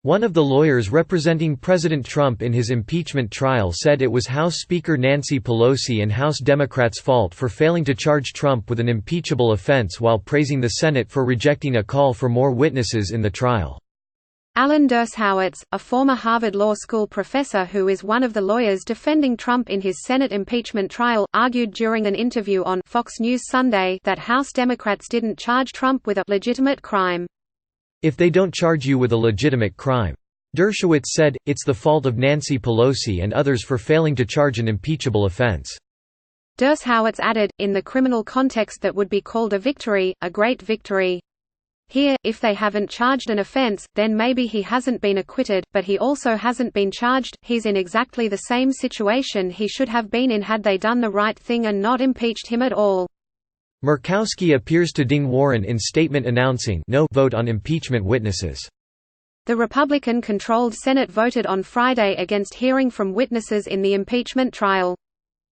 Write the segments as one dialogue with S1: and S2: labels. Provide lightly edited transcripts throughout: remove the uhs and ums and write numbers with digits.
S1: One of the lawyers representing President Trump in his impeachment trial said it was House Speaker Nancy Pelosi and House Democrats' fault for failing to charge Trump with an impeachable offense while praising the Senate for rejecting a call for more witnesses in the trial.
S2: Alan Dershowitz, a former Harvard Law School professor who is one of the lawyers defending Trump in his Senate impeachment trial, argued during an interview on Fox News Sunday that House Democrats didn't charge Trump with a legitimate crime.
S1: "If they don't charge you with a legitimate crime," Dershowitz said, "it's the fault of Nancy Pelosi and others for failing to charge an impeachable offense."
S2: Dershowitz added, in the criminal context that would be called a victory, a great victory. Here, if they haven't charged an offense, then maybe he hasn't been acquitted, but he also hasn't been charged. He's in exactly the same situation he should have been in had they done the right thing and not impeached him at all.
S1: Murkowski appears to ding Warren in statement announcing no vote on impeachment witnesses.
S2: The Republican-controlled Senate voted on Friday against hearing from witnesses in the impeachment trial.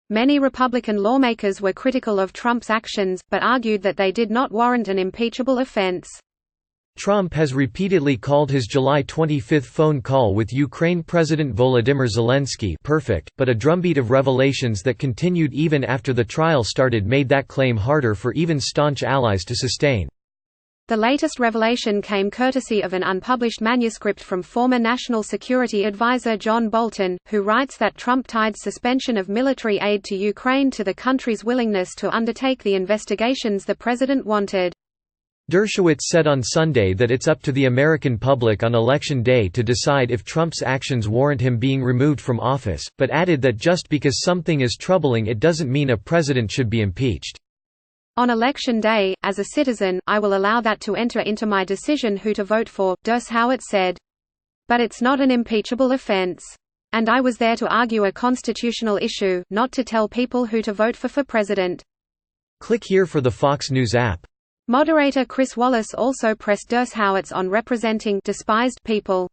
S2: Many Republican lawmakers were critical of Trump's actions, but argued that they did not warrant an impeachable offense.
S1: Trump has repeatedly called his July 25 phone call with Ukraine President Volodymyr Zelensky perfect, but a drumbeat of revelations that continued even after the trial started made that claim harder for even staunch allies to sustain.
S2: The latest revelation came courtesy of an unpublished manuscript from former National Security Advisor John Bolton, who writes that Trump tied suspension of military aid to Ukraine to the country's willingness to undertake the investigations the president wanted.
S1: Dershowitz said on Sunday that it's up to the American public on Election Day to decide if Trump's actions warrant him being removed from office, but added that just because something is troubling it doesn't mean a president should be impeached.
S2: On Election Day, as a citizen, I will allow that to enter into my decision who to vote for, Dershowitz said. But it's not an impeachable offense. And I was there to argue a constitutional issue, not to tell people who to vote for president.
S1: Click here for the Fox News app.
S2: Moderator Chris Wallace also pressed Dershowitz on representing despised people.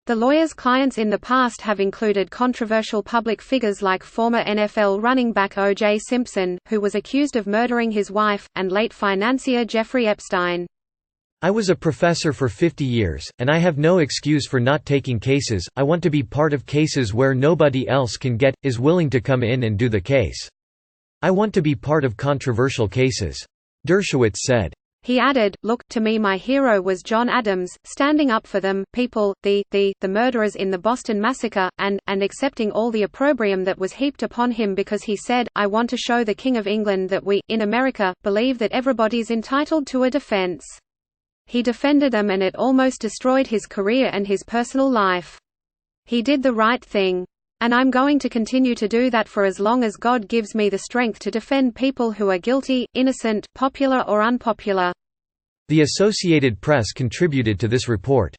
S2: The lawyer's clients in the past have included controversial public figures like former NFL running back O.J. Simpson, who was accused of murdering his wife, and late financier Jeffrey Epstein.
S1: "I was a professor for 50 years, and I have no excuse for not taking cases. I want to be part of cases where nobody else is willing to come in and do the case. I want to be part of controversial cases," Dershowitz said.
S2: He added, "Look, to me my hero was John Adams, standing up for them, people, the murderers in the Boston Massacre, and accepting all the opprobrium that was heaped upon him because he said, I want to show the King of England that we, in America, believe that everybody's entitled to a defense." He defended them and it almost destroyed his career and his personal life. He did the right thing. And I'm going to continue to do that for as long as God gives me the strength to defend people who are guilty, innocent, popular or unpopular.
S1: The Associated Press contributed to this report.